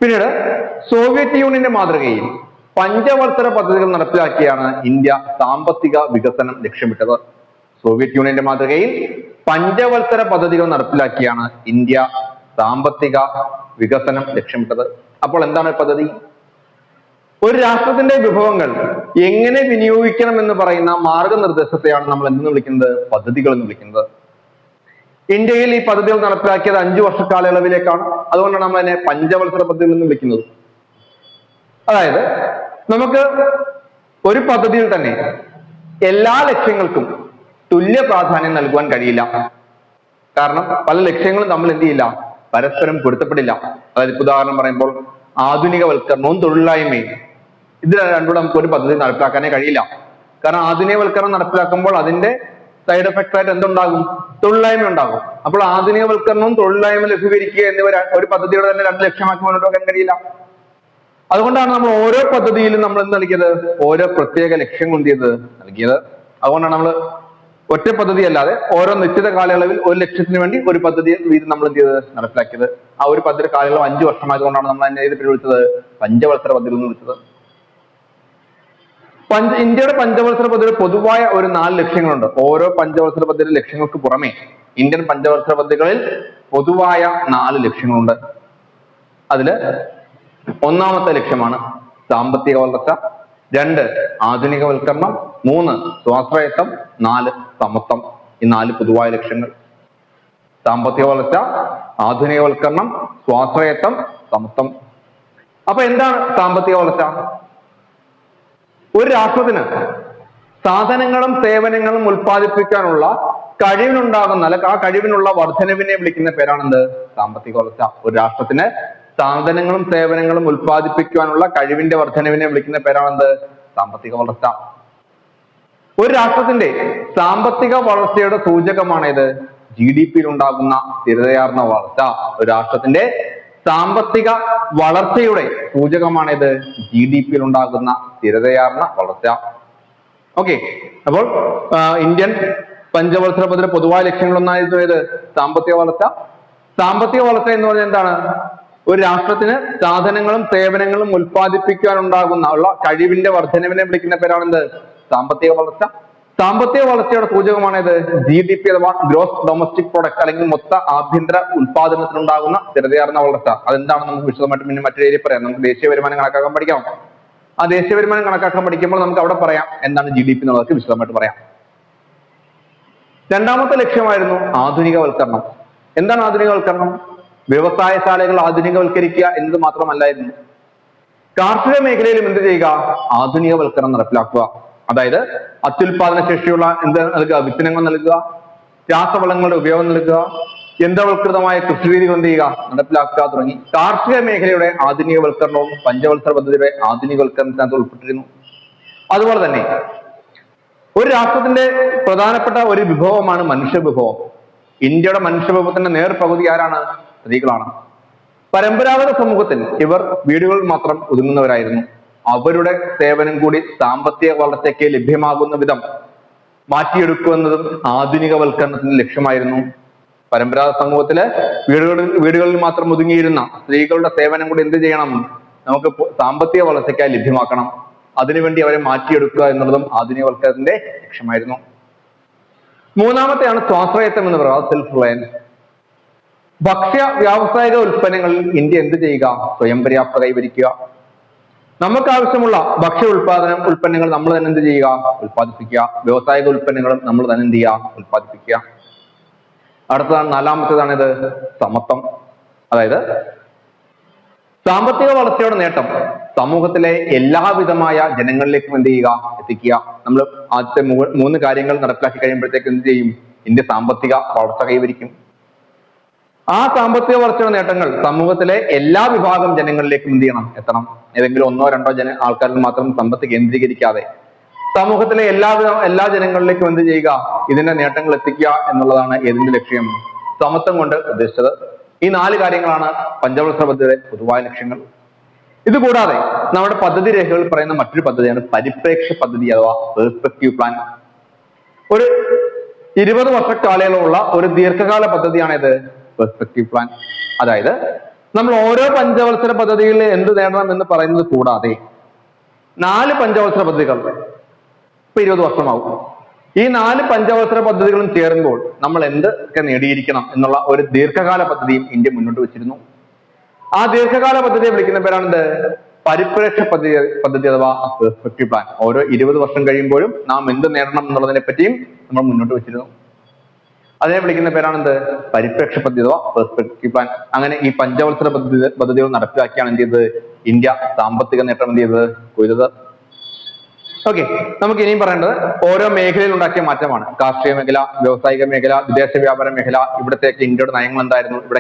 പിന്നീട് സോവിയറ്റ് യൂണിയന്റെ മാതൃകയിൽ പഞ്ചവത്സര പദ്ധതികൾ നടപ്പിലാക്കിയാണ് ഇന്ത്യ സാമ്പത്തിക വികസനം ലക്ഷ്യമിട്ടത്. സോവിയറ്റ് യൂണിയന്റെ മാതൃകയിൽ പഞ്ചവത്സര പദ്ധതികൾ നടപ്പിലാക്കിയാണ് ഇന്ത്യ സാമ്പത്തിക വികസനം ലക്ഷ്യമിട്ടത്. അപ്പോൾ എന്താണ് പദ്ധതി? ഒരു രാഷ്ട്രത്തിന്റെ വിഭവങ്ങൾ എങ്ങനെ വിനിയോഗിക്കണം എന്ന് പറയുന്ന മാർഗനിർദ്ദേശത്തെയാണ് നമ്മൾ എന്തെന്ന് വിളിക്കുന്നത്? പദ്ധതികൾ എന്ന് വിളിക്കുന്നത്. ഇന്ത്യയിൽ ഈ പദ്ധതികൾ നടപ്പിലാക്കിയത് 5 വർഷ കാലയളവിലേക്കാണ്. അതുകൊണ്ടാണ് നമ്മൾ അതിനെ പഞ്ചവത്സര പദ്ധതികൾ എന്ന് വിളിക്കുന്നത്. അതായത് നമുക്ക് ഒരു പദ്ധതിയിൽ തന്നെ എല്ലാ ലക്ഷ്യങ്ങൾക്കും തുല്യ പ്രാധാന്യം നൽകുവാൻ കഴിയില്ല. കാരണം പല ലക്ഷ്യങ്ങളും നമ്മൾ എന്ത് ചെയ്യില്ല, പരസ്പരം പൊരുത്തപ്പെടില്ല. അതായത് ഉദാഹരണം പറയുമ്പോൾ ആധുനികവൽക്കരണവും തൊഴിലില്ലായ്മയും, ഇത് രണ്ടും നമുക്ക് ഒരു പദ്ധതി നടപ്പിലാക്കാനേ കഴിയില്ല. കാരണം ആധുനികവൽക്കരണം നടപ്പിലാക്കുമ്പോൾ അതിന്റെ സൈഡ് എഫക്റ്റ് ആയിട്ട് എന്തുണ്ടാകും? തൊഴിലില്ലായ്മ ഉണ്ടാകും. അപ്പോൾ ആധുനികവൽക്കരണവും തൊഴിലില്ലായ്മ ലഘൂകരിക്കുക എന്നിവ ഒരു പദ്ധതിയുടെ തന്നെ 2 ലക്ഷ്യമാക്കി മുന്നോട്ട് പോകാൻ കഴിയില്ല. അതുകൊണ്ടാണ് നമ്മൾ ഓരോ പദ്ധതിയിലും നമ്മൾ എന്ത് നൽകിയത്? ഓരോ പ്രത്യേക ലക്ഷ്യങ്ങൾ എന്ത് ചെയ്തത്? നൽകിയത്. അതുകൊണ്ടാണ് നമ്മൾ ഒറ്റ പദ്ധതി അല്ലാതെ ഓരോ നിശ്ചിത കാലയളവിൽ ഒരു ലക്ഷ്യത്തിന് വേണ്ടി ഒരു പദ്ധതി നമ്മൾ എന്ത് ചെയ്തത്? നടപ്പിലാക്കിയത്. ആ ഒരു പദ്ധതി കാലയളവ് 5 വർഷമായതുകൊണ്ടാണ് നമ്മൾ അതിനെ ഏത് പേര് വിളിച്ചത്? പഞ്ചവത്സര പദ്ധതി എന്ന് വിളിച്ചത്. ഇന്ത്യയുടെ പഞ്ചവത്സര പദ്ധതിയിൽ പൊതുവായ ഒരു 4 ലക്ഷ്യങ്ങളുണ്ട്. ഓരോ പഞ്ചവത്സര പദ്ധതിയുടെ ലക്ഷ്യങ്ങൾക്ക് പുറമെ ഇന്ത്യൻ പഞ്ചവത്സര പദ്ധതികളിൽ പൊതുവായ 4 ലക്ഷ്യങ്ങളുണ്ട്. അതില് ഒന്നാമത്തെ ലക്ഷ്യമാണ് സാമ്പത്തിക വളർച്ച, 2 ആധുനികവൽക്കരണം, 3 സ്വാശ്രയത്വം, 4 സമത്വം. ഈ 4 പൊതുവായ ലക്ഷ്യങ്ങൾ. സാമ്പത്തിക വളർച്ച, ആധുനികവൽക്കരണം, സ്വാശ്രയത്വം, സമത്വം. അപ്പൊ എന്താണ് സാമ്പത്തിക വളർച്ച? ഒരു രാഷ്ട്രത്തിന് സാധനങ്ങളും സേവനങ്ങളും ഉൽപ്പാദിപ്പിക്കാനുള്ള കഴിവിനുണ്ടാകുന്ന അല്ലെങ്കിൽ ആ കഴിവിനുള്ള വർധനവിനെ വിളിക്കുന്ന പേരാണെന്ത്? സാമ്പത്തിക വളർച്ച. ഒരു രാഷ്ട്രത്തിന് സാധനങ്ങളും സേവനങ്ങളും ഉൽപ്പാദിപ്പിക്കുവാനുള്ള കഴിവിന്റെ വർധനവിനെ വിളിക്കുന്ന പേരാണെന്ത്? സാമ്പത്തിക വളർച്ച. ഒരു രാഷ്ട്രത്തിന്റെ സാമ്പത്തിക വളർച്ചയുടെ സൂചകമാണേത്? GDP ഉണ്ടാകുന്ന സ്ഥിരതയാർന്ന വളർച്ച. ഒരു രാഷ്ട്രത്തിന്റെ സാമ്പത്തിക വളർച്ചയുടെ സൂചകമാണേത്? GDP ഉണ്ടാകുന്ന സ്ഥിരതയാർന്ന വളർച്ച. ഓക്കെ, അപ്പോൾ ഇന്ത്യൻ പഞ്ചവത്സര പദ്ധതിയുടെ പൊതുവായ ലക്ഷ്യങ്ങളൊന്നായിരുന്നു ഏത്? സാമ്പത്തിക വളർച്ച. സാമ്പത്തിക വളർച്ച എന്ന് പറഞ്ഞാൽ എന്താണ്? ഒരു രാഷ്ട്രത്തിന് സാധനങ്ങളും സേവനങ്ങളും ഉൽപ്പാദിപ്പിക്കാനുണ്ടാകുന്ന കഴിവിന്റെ വർധനവിനെ വിളിക്കുന്ന പേരാണെന്ത്? സാമ്പത്തിക വളർച്ച. സാമ്പത്തിക വളർച്ചയുടെ സൂചകമാണേത്? GDP അഥവാ ഗ്രോസ് ഡൊമസ്റ്റിക് പ്രൊഡക്റ്റ്, അല്ലെങ്കിൽ മൊത്ത ആഭ്യന്തര ഉൽപാദനത്തിനുണ്ടാകുന്ന സ്ഥിരതയാർന്ന വളർച്ച. അതെന്താണെന്ന് നമുക്ക് വിശദമായിട്ട് പിന്നെ മറ്റൊരു ഏരിയ പറയാം. നമുക്ക് ദേശീയ വരുമാനം കണക്കാക്കാൻ പഠിക്കാം. ആ ദേശീയ വരുമാനം കണക്കാക്കാൻ പഠിക്കുമ്പോൾ നമുക്ക് അവിടെ പറയാം എന്താണ് GDP എന്നുള്ളത് വിശദമായിട്ട് പറയാം. രണ്ടാമത്തെ ലക്ഷ്യമായിരുന്നു ആധുനികവൽക്കരണം. എന്താണ് ആധുനികവൽക്കരണം? വ്യവസായശാലകൾ ആധുനികവൽക്കരിക്കുക എന്നത് മാത്രമല്ലായിരുന്നു. കാർഷിക മേഖലയിലും എന്ത് ചെയ്യുക? ആധുനികവൽക്കരണം നടപ്പിലാക്കുക. അതായത് അത്യുൽപാദന ശേഷിയുള്ള എന്ത് നൽകുക? വിത്തനങ്ങൾ നൽകുക, രാസവളങ്ങളുടെ ഉപയോഗം നൽകുക, യന്ത്രവൽകൃതമായ കൃഷിരീതികൾ എന്ത് ചെയ്യുക? നടപ്പിലാക്കുക തുടങ്ങി കാർഷിക മേഖലയുടെ ആധുനികവൽക്കരണവും പഞ്ചവത്സര പദ്ധതിയുടെ ആധുനികവൽക്കരണത്തിനകത്ത് ഉൾപ്പെട്ടിരുന്നു. അതുപോലെ തന്നെ ഒരു രാഷ്ട്രത്തിന്റെ പ്രധാനപ്പെട്ട ഒരു വിഭവമാണ് മനുഷ്യവിഭവം. ഇന്ത്യയുടെ മനുഷ്യവിഭവത്തിന്റെ നേർപകുതി ആരാണ്? സ്ത്രീകളാണ്. പരമ്പരാഗത സമൂഹത്തിൽ ഇവർ വീടുകളിൽ മാത്രം ഒതുങ്ങുന്നവരായിരുന്നു. അവരുടെ സേവനം കൂടി സാമ്പത്തിക വളർച്ചയ്ക്ക് ലഭ്യമാകുന്ന വിധം മാറ്റിയെടുക്കുന്നതും ആധുനികവൽക്കരണത്തിന്റെ ലക്ഷ്യമായിരുന്നു. പരമ്പരാഗത സമൂഹത്തിലെ വീടുകളിൽ മാത്രം ഒതുങ്ങിയിരുന്ന സ്ത്രീകളുടെ സേവനം കൂടി എന്ത് ചെയ്യണം? നമുക്ക് സാമ്പത്തിക വളർച്ചയ്ക്കായി ലഭ്യമാക്കണം. അതിനുവേണ്ടി അവരെ മാറ്റിയെടുക്കുക എന്നുള്ളതും ആധുനികവൽക്കരണത്തിന്റെ ലക്ഷ്യമായിരുന്നു. മൂന്നാമത്തെയാണ് സ്വാശ്രയത്വം എന്ന് പറയുന്നത്, സെൽഫ് റിലയൻസ്. ഭക്ഷ്യ വ്യാവസായിക ഉൽപ്പന്നങ്ങളിൽ ഇന്ത്യ എന്ത് ചെയ്യുക? സ്വയം പര്യാപ്തത കൈവരിക്കുക. നമുക്ക് ആവശ്യമുള്ള ഭക്ഷ്യ ഉൽപ്പന്നങ്ങൾ നമ്മൾ തന്നെ എന്ത് ചെയ്യുക? ഉൽപ്പാദിപ്പിക്കുക. വ്യാവസായിക ഉൽപ്പന്നങ്ങളും നമ്മൾ തന്നെ എന്ത് ചെയ്യുക? ഉൽപ്പാദിപ്പിക്കുക. അടുത്തതാണ് നാലാമത്തേതാണ് ഇത് സമത്വം. അതായത് സാമ്പത്തിക വളർച്ചയുടെ നേട്ടം സമൂഹത്തിലെ എല്ലാവിധമായ ജനങ്ങളിലേക്കും എന്ത് ചെയ്യുക? എത്തിക്കുക. നമ്മൾ ആദ്യത്തെ 3 കാര്യങ്ങൾ നടപ്പിലാക്കി കഴിയുമ്പോഴത്തേക്ക് എന്ത് ചെയ്യും? ഇന്ത്യ സാമ്പത്തിക വളർച്ച കൈവരിക്കും. ആ സാമ്പത്തിക വളർച്ചയുടെ നേട്ടങ്ങൾ സമൂഹത്തിലെ എല്ലാ വിഭാഗം ജനങ്ങളിലേക്കും എന്ത് ചെയ്യണം? എത്തണം. ഏതെങ്കിലും 1-2 ആൾക്കാരിൽ മാത്രം സമ്പത്ത് കേന്ദ്രീകരിക്കാതെ സമൂഹത്തിലെ എല്ലാ ജനങ്ങളിലേക്കും എന്ത് ചെയ്യുക? ഇതിന്റെ നേട്ടങ്ങൾ എത്തിക്കുക എന്നുള്ളതാണ് ഏതിന്റെ ലക്ഷ്യം? സമത്വം കൊണ്ട് ഉദ്ദേശിച്ചത്. ഈ 4 കാര്യങ്ങളാണ് പഞ്ചവത്സര പദ്ധതിയുടെ പൊതുവായ ലക്ഷ്യങ്ങൾ. ഇതുകൂടാതെ നമ്മുടെ പദ്ധതി രേഖകളിൽ പറയുന്ന മറ്റൊരു പദ്ധതിയാണ് പരിപ്രേക്ഷ്യ പദ്ധതി അഥവാ പെർസ്പെക്റ്റീവ് പ്ലാൻ. ഒരു 20 വർഷ കാലയളവുള്ള ഒരു ദീർഘകാല പദ്ധതിയാണ് ഇത് പെർസ്പെക്റ്റീവ് പ്ലാൻ. അതായത് നമ്മൾ ഓരോ പഞ്ചവത്സര പദ്ധതിയിൽ എന്ത് നേടണം എന്ന് പറയുന്നത് കൂടാതെ 4 പഞ്ചവത്സര പദ്ധതികൾ ഇപ്പൊ 20 വർഷമാവും. ഈ 4 പഞ്ചവത്സര പദ്ധതികളും ചേരുമ്പോൾ നമ്മൾ എന്തൊക്കെ നേടിയിരിക്കണം എന്നുള്ള ഒരു ദീർഘകാല പദ്ധതിയും ഇന്ത്യ മുന്നോട്ട് വെച്ചിരുന്നു. ആ ദീർഘകാല പദ്ധതിയെ വിളിക്കുന്ന പേരാണെന്ത്? പരിപ്രേക്ഷ്യ പദ്ധതി അഥവാ പെർസ്പെക്റ്റീവ് പ്ലാൻ. ഓരോ 20 വർഷം കഴിയുമ്പോഴും നാം എന്ത് നേടണം എന്നുള്ളതിനെ പറ്റിയും നമ്മൾ മുന്നോട്ട് വെച്ചിരുന്നു. അതിനെ വിളിക്കുന്ന പേരാണെന്ത്? പരിപ്രേക്ഷ്യ പദ്ധതി അഥവാ പെർസ്പെക്റ്റീവ് പ്ലാൻ. അങ്ങനെ ഈ പഞ്ചവത്സര പദ്ധതികൾ നടപ്പിലാക്കിയാണ് എന്ത് ചെയ്തത്? ഇന്ത്യ സാമ്പത്തിക നേട്ടം എന്ത് ചെയ്തത്? കൊയ്തത്. ഓക്കെ, നമുക്ക് ഇനിയും പറയേണ്ടത് ഓരോ മേഖലയിൽ ഉണ്ടാക്കിയ മാറ്റമാണ്. കാർഷിക മേഖല, വ്യവസായിക മേഖല, വിദേശ വ്യാപാര മേഖല, ഇവിടത്തേക്ക് ഇന്ത്യയുടെ നയങ്ങൾ എന്തായിരുന്നു, ഇവിടെ